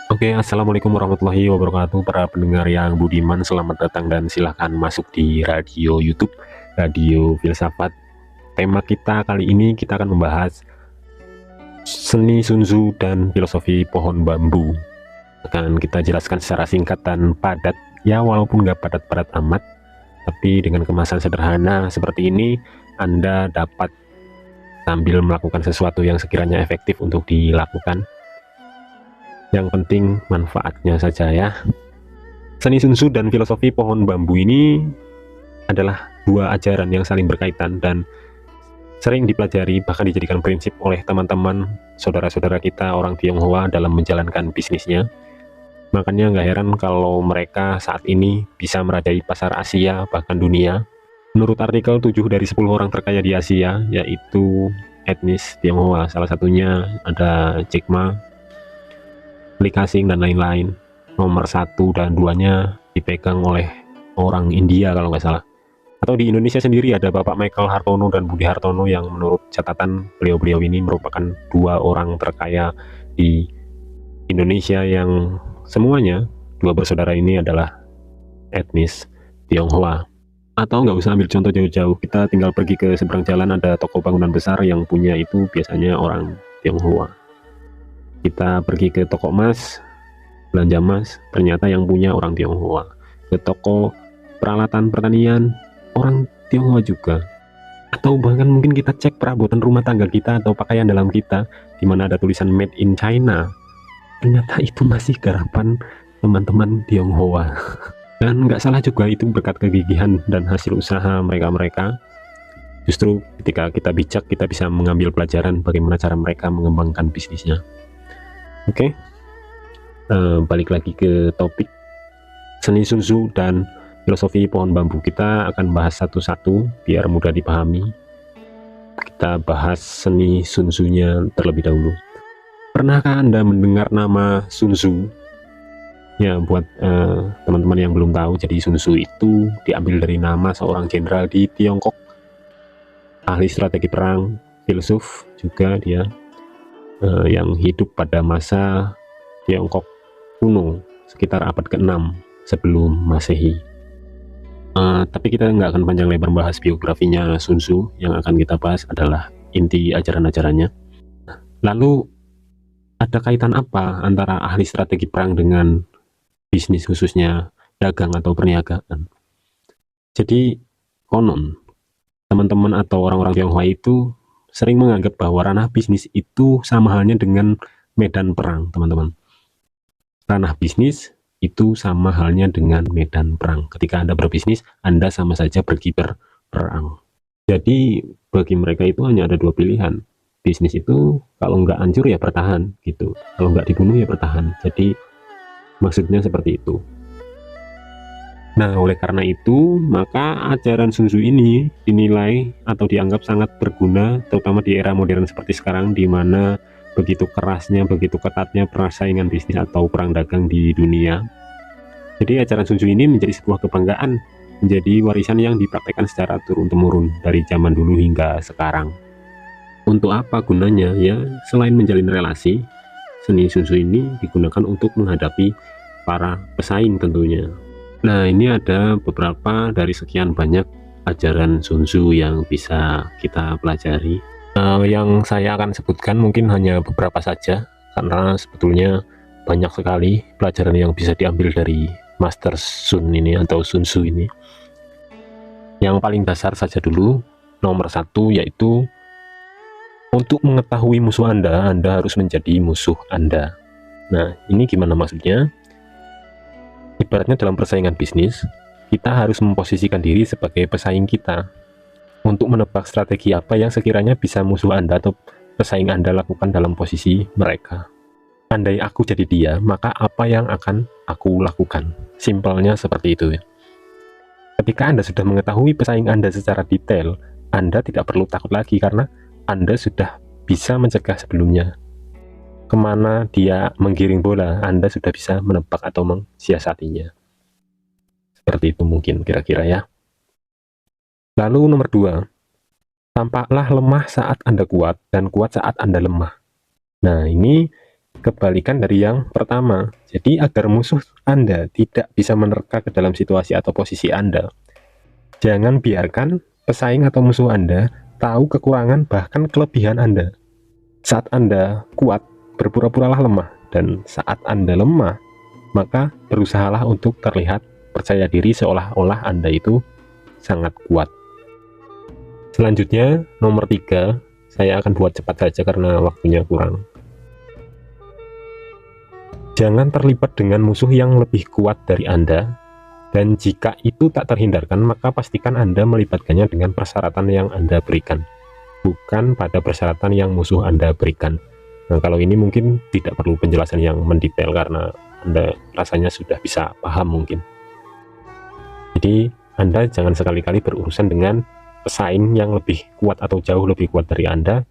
Oke, assalamualaikum warahmatullahi wabarakatuh para pendengar yang budiman, selamat datang dan silahkan masuk di radio YouTube Radio Filsafat. Tema kita kali ini kita akan membahas seni Sun Tzu dan filosofi pohon bambu. Akan kita jelaskan secara singkat dan padat, ya walaupun nggak padat-padat amat, tapi dengan kemasan sederhana seperti ini Anda dapat sambil melakukan sesuatu yang sekiranya efektif untuk dilakukan. Yang penting manfaatnya saja ya. Seni Sun Tzu dan filosofi pohon bambu ini adalah dua ajaran yang saling berkaitan dan sering dipelajari, bahkan dijadikan prinsip oleh teman-teman saudara-saudara kita orang Tionghoa dalam menjalankan bisnisnya. Makanya nggak heran kalau mereka saat ini bisa merajai pasar Asia bahkan dunia. Menurut artikel 7 dari 10 orang terkaya di Asia, yaitu etnis Tionghoa, salah satunya ada Jack Ma, Li Ka-shing, dan lain-lain. Nomor 1 dan 2-nya dipegang oleh orang India kalau nggak salah. Atau di Indonesia sendiri ada Bapak Michael Hartono dan Budi Hartono yang menurut catatan beliau-beliau ini merupakan dua orang terkaya di Indonesia yang semuanya, dua bersaudara ini adalah etnis Tionghoa. Atau nggak usah ambil contoh jauh-jauh, kita tinggal pergi ke seberang jalan ada toko bangunan besar yang punya itu biasanya orang Tionghoa. Kita pergi ke toko emas, belanja emas, ternyata yang punya orang Tionghoa. Ke toko peralatan pertanian, orang Tionghoa juga. Atau bahkan mungkin kita cek perabotan rumah tangga kita atau pakaian dalam kita, di mana ada tulisan Made in China, ternyata itu masih garapan teman-teman Tionghoa. Dan nggak salah juga, itu berkat kegigihan dan hasil usaha mereka-mereka. Justru ketika kita bijak, kita bisa mengambil pelajaran bagaimana cara mereka mengembangkan bisnisnya. Oke, balik lagi ke topik seni Sun Tzu dan filosofi pohon bambu. Kita akan bahas satu-satu biar mudah dipahami. Kita bahas seni Sun Tzu-nya terlebih dahulu. Pernahkah Anda mendengar nama Sun Tzu? Ya, buat teman-teman yang belum tahu, jadi Sun Tzu itu diambil dari nama seorang jenderal di Tiongkok, ahli strategi perang, filsuf juga dia, yang hidup pada masa Tiongkok kuno sekitar abad ke-6 sebelum Masehi. Tapi kita nggak akan panjang lebar bahas biografinya Sun Tzu. Yang akan kita bahas adalah inti ajaran-ajarannya. Lalu ada kaitan apa antara ahli strategi perang dengan bisnis, khususnya dagang atau perniagaan? Jadi konon teman-teman atau orang-orang Tionghoa itu sering menganggap bahwa ranah bisnis itu sama halnya dengan medan perang, teman-teman. Ranah bisnis itu sama halnya dengan medan perang. Ketika Anda berbisnis, Anda sama saja pergi berperang. Jadi bagi mereka itu hanya ada dua pilihan. Bisnis itu kalau nggak hancur ya bertahan gitu. Kalau nggak dibunuh ya bertahan. Jadi maksudnya seperti itu. Nah, oleh karena itu, maka ajaran Sun Tzu ini dinilai atau dianggap sangat berguna, terutama di era modern seperti sekarang, di mana begitu kerasnya, begitu ketatnya persaingan bisnis atau perang dagang di dunia. Jadi ajaran Sun Tzu ini menjadi sebuah kebanggaan, menjadi warisan yang dipraktekkan secara turun-temurun dari zaman dulu hingga sekarang. Untuk apa gunanya? Ya, selain menjalin relasi, seni Sun Tzu ini digunakan untuk menghadapi para pesaing tentunya. Nah, ini ada beberapa dari sekian banyak ajaran Sun Tzu yang bisa kita pelajari. Yang saya akan sebutkan mungkin hanya beberapa saja, karena sebetulnya banyak sekali pelajaran yang bisa diambil dari Master Sun ini atau Sun Tzu ini. Yang paling dasar saja dulu, nomor 1, yaitu untuk mengetahui musuh Anda harus menjadi musuh Anda. Nah, ini gimana maksudnya? Ibaratnya dalam persaingan bisnis, kita harus memposisikan diri sebagai pesaing kita untuk menebak strategi apa yang sekiranya bisa musuh Anda atau pesaing Anda lakukan dalam posisi mereka. Andai aku jadi dia, maka apa yang akan aku lakukan? Simpelnya seperti itu ya. Ketika Anda sudah mengetahui pesaing Anda secara detail, Anda tidak perlu takut lagi karena Anda sudah bisa mencegah sebelumnya. Kemana dia menggiring bola, Anda sudah bisa menebak atau mensiasatinya. Seperti itu mungkin kira-kira ya. Lalu nomor 2, tampaklah lemah saat Anda kuat dan kuat saat Anda lemah. Nah, ini kebalikan dari yang pertama. Jadi agar musuh Anda tidak bisa menerka ke dalam situasi atau posisi Anda, jangan biarkan pesaing atau musuh Anda tahu kekurangan bahkan kelebihan Anda. Saat Anda kuat, berpura-puralah lemah, dan saat Anda lemah, maka berusahalah untuk terlihat percaya diri seolah-olah Anda itu sangat kuat. Selanjutnya, nomor 3, saya akan buat cepat saja karena waktunya kurang. Jangan terlibat dengan musuh yang lebih kuat dari Anda, dan jika itu tak terhindarkan, maka pastikan Anda melibatkannya dengan persyaratan yang Anda berikan, bukan pada persyaratan yang musuh Anda berikan. Nah, kalau ini mungkin tidak perlu penjelasan yang mendetail karena Anda rasanya sudah bisa paham mungkin. Jadi, Anda jangan sekali-kali berurusan dengan pesaing yang lebih kuat atau jauh lebih kuat dari Anda,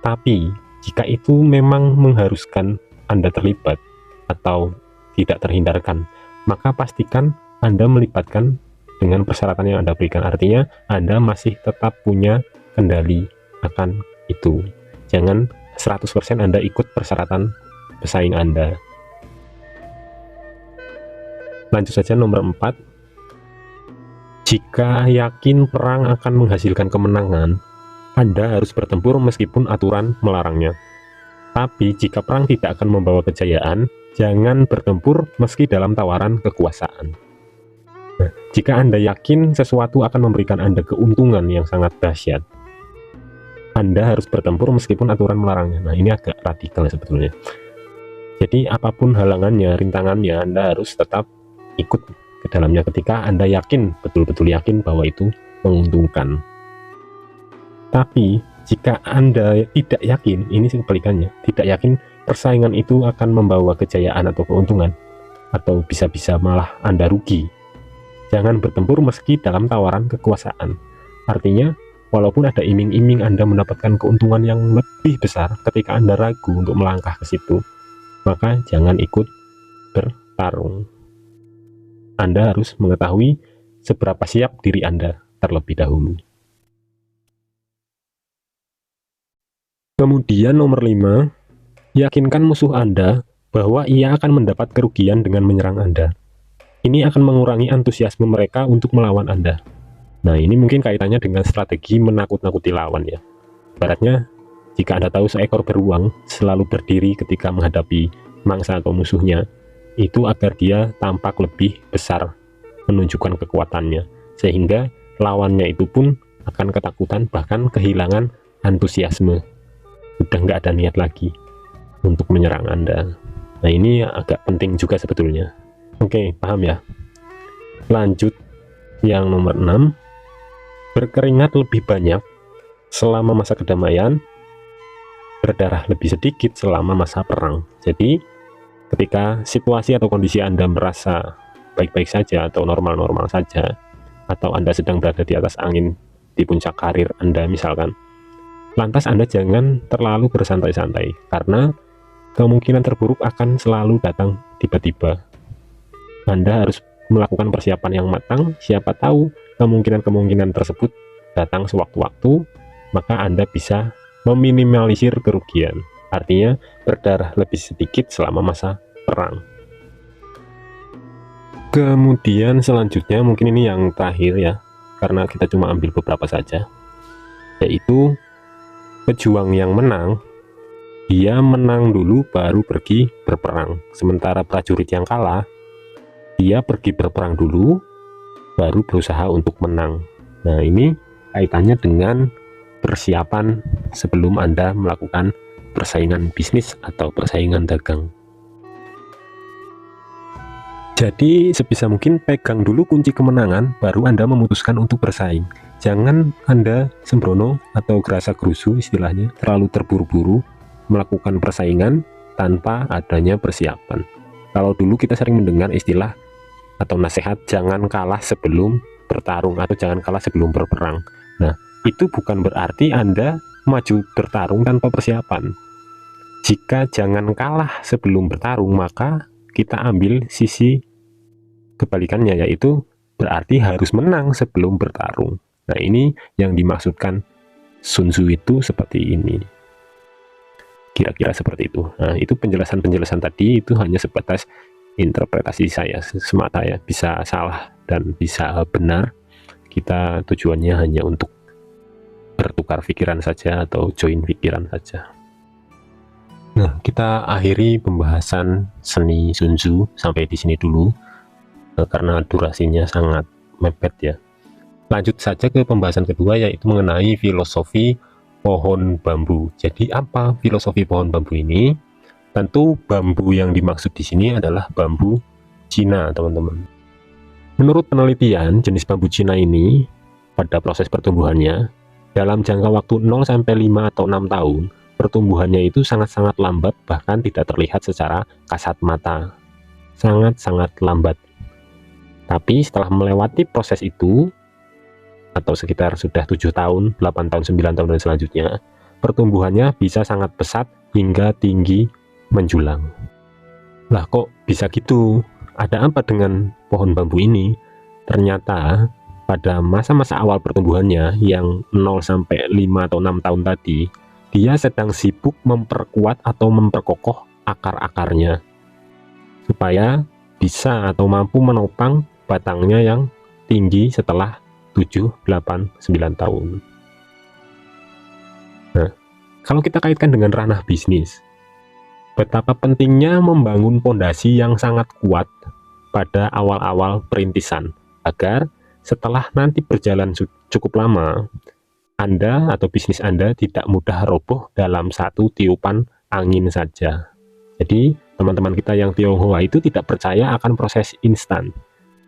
tapi jika itu memang mengharuskan Anda terlibat atau tidak terhindarkan, maka pastikan Anda melibatkan dengan persyaratan yang Anda berikan. Artinya Anda masih tetap punya kendali akan itu. Jangan 100% Anda ikut persyaratan pesaing Anda. Lanjut saja nomor 4. Jika yakin perang akan menghasilkan kemenangan, Anda harus bertempur meskipun aturan melarangnya. Tapi jika perang tidak akan membawa kejayaan, jangan bertempur meski dalam tawaran kekuasaan. Nah, jika Anda yakin sesuatu akan memberikan Anda keuntungan yang sangat dahsyat, Anda harus bertempur meskipun aturan melarangnya. Nah, ini agak radikal sebetulnya. Jadi apapun halangannya, rintangannya, Anda harus tetap ikut ke dalamnya ketika Anda yakin, betul-betul yakin bahwa itu menguntungkan. Tapi jika Anda tidak yakin, ini kebalikannya, tidak yakin persaingan itu akan membawa kejayaan atau keuntungan, atau bisa-bisa malah Anda rugi, jangan bertempur meski dalam tawaran kekuasaan. Artinya, walaupun ada iming-iming Anda mendapatkan keuntungan yang lebih besar, ketika Anda ragu untuk melangkah ke situ, maka jangan ikut bertarung. Anda harus mengetahui seberapa siap diri Anda terlebih dahulu. Kemudian nomor 5, yakinkan musuh Anda bahwa ia akan mendapat kerugian dengan menyerang Anda. Ini akan mengurangi antusiasme mereka untuk melawan Anda. Nah, ini mungkin kaitannya dengan strategi menakut-nakuti lawan ya. Ibaratnya, jika Anda tahu seekor beruang selalu berdiri ketika menghadapi mangsa atau musuhnya, itu agar dia tampak lebih besar, menunjukkan kekuatannya, sehingga lawannya itu pun akan ketakutan, bahkan kehilangan antusiasme. Udah nggak ada niat lagi untuk menyerang Anda. Nah, ini agak penting juga sebetulnya. Oke, paham ya? Lanjut yang nomor 6, berkeringat lebih banyak selama masa kedamaian, berdarah lebih sedikit selama masa perang. Jadi ketika situasi atau kondisi Anda merasa baik-baik saja atau normal-normal saja, atau Anda sedang berada di atas angin di puncak karir Anda misalkan, lantas Anda jangan terlalu bersantai-santai, karena kemungkinan terburuk akan selalu datang tiba-tiba. Anda harus melakukan persiapan yang matang, siapa tahu kemungkinan-kemungkinan tersebut datang sewaktu-waktu, maka Anda bisa meminimalisir kerugian. Artinya berdarah lebih sedikit selama masa perang. Kemudian selanjutnya, mungkin ini yang terakhir ya, karena kita cuma ambil beberapa saja, yaitu pejuang yang menang, dia menang dulu baru pergi berperang. Sementara prajurit yang kalah, dia pergi berperang dulu baru berusaha untuk menang. Nah, ini kaitannya dengan persiapan sebelum Anda melakukan persaingan bisnis atau persaingan dagang. Jadi sebisa mungkin pegang dulu kunci kemenangan, baru Anda memutuskan untuk bersaing. Jangan Anda sembrono atau gerasa gerusu, istilahnya terlalu terburu-buru melakukan persaingan tanpa adanya persiapan. Kalau dulu kita sering mendengar istilah atau nasihat, jangan kalah sebelum bertarung atau jangan kalah sebelum berperang. Nah, itu bukan berarti Anda maju bertarung tanpa persiapan. Jika jangan kalah sebelum bertarung, maka kita ambil sisi kebalikannya, yaitu berarti harus menang sebelum bertarung. Nah, ini yang dimaksudkan Sun Tzu itu seperti ini. Kira-kira seperti itu. Nah, itu penjelasan-penjelasan tadi itu hanya sebatas interpretasi saya semata ya, bisa salah dan bisa benar. Kita tujuannya hanya untuk bertukar pikiran saja atau join pikiran saja. Nah, kita akhiri pembahasan seni Sun Tzu sampai di sini dulu karena durasinya sangat mepet ya. Lanjut saja ke pembahasan kedua, yaitu mengenai filosofi pohon bambu. Jadi apa filosofi pohon bambu ini? Tentu bambu yang dimaksud di sini adalah bambu Cina, teman-teman. Menurut penelitian, jenis bambu Cina ini pada proses pertumbuhannya dalam jangka waktu 0 sampai 5 atau 6 tahun, pertumbuhannya itu sangat-sangat lambat, bahkan tidak terlihat secara kasat mata. Sangat-sangat lambat. Tapi setelah melewati proses itu, atau sekitar sudah 7 tahun, 8 tahun, 9 tahun, dan selanjutnya, pertumbuhannya bisa sangat pesat hingga tinggi menjulang. Lah kok bisa gitu? Ada apa dengan pohon bambu ini? Ternyata pada masa-masa awal pertumbuhannya yang 0 sampai 5 atau 6 tahun tadi, dia sedang sibuk memperkuat atau memperkokoh akar-akarnya supaya bisa atau mampu menopang batangnya yang tinggi setelah 7, 8, 9 tahun. Nah, kalau kita kaitkan dengan ranah bisnis, betapa pentingnya membangun fondasi yang sangat kuat pada awal-awal perintisan, agar setelah nanti berjalan cukup lama, Anda atau bisnis Anda tidak mudah roboh dalam satu tiupan angin saja. Jadi, teman-teman kita yang Tionghoa itu tidak percaya akan proses instan.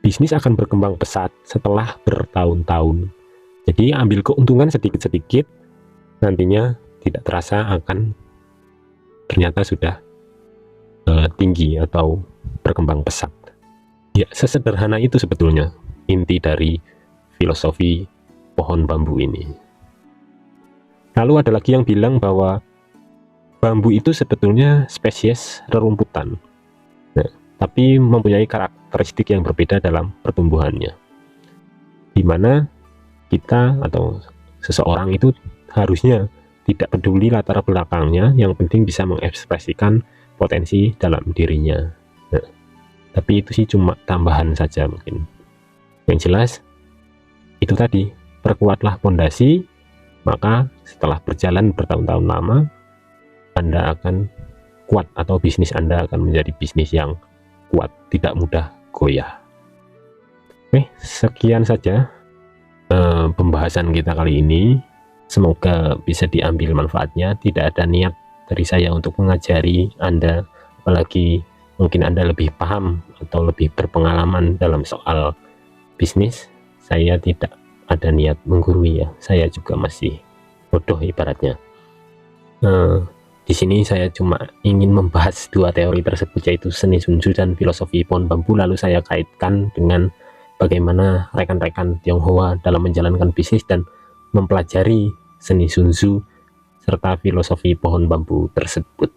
Bisnis akan berkembang pesat setelah bertahun-tahun. Jadi ambil keuntungan sedikit-sedikit, nantinya tidak terasa akan ternyata sudah tinggi atau berkembang pesat. Ya, sesederhana itu sebetulnya inti dari filosofi pohon bambu ini. Lalu ada lagi yang bilang bahwa bambu itu sebetulnya spesies rerumputan. Nah, tapi mempunyai karakteristik yang berbeda dalam pertumbuhannya, di mana kita atau seseorang itu harusnya tidak peduli latar belakangnya, yang penting bisa mengekspresikan potensi dalam dirinya. Nah, tapi itu sih cuma tambahan saja mungkin. Yang jelas itu tadi, perkuatlah fondasi, maka setelah berjalan bertahun-tahun lama, Anda akan kuat atau bisnis Anda akan menjadi bisnis yang kuat, tidak mudah goyah. Oke, sekian saja pembahasan kita kali ini. Semoga bisa diambil manfaatnya. Tidak ada niat dari saya untuk mengajari Anda, apalagi mungkin Anda lebih paham atau lebih berpengalaman dalam soal bisnis. Saya tidak ada niat menggurui ya, saya juga masih bodoh ibaratnya. Di sini saya cuma ingin membahas dua teori tersebut, yaitu seni Sun Tzu dan filosofi pohon bambu, lalu saya kaitkan dengan bagaimana rekan-rekan Tionghoa dalam menjalankan bisnis dan mempelajari seni Sun Tzu serta filosofi pohon bambu tersebut.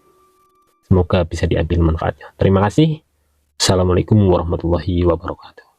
Semoga bisa diambil manfaatnya. Terima kasih. Assalamualaikum warahmatullahi wabarakatuh.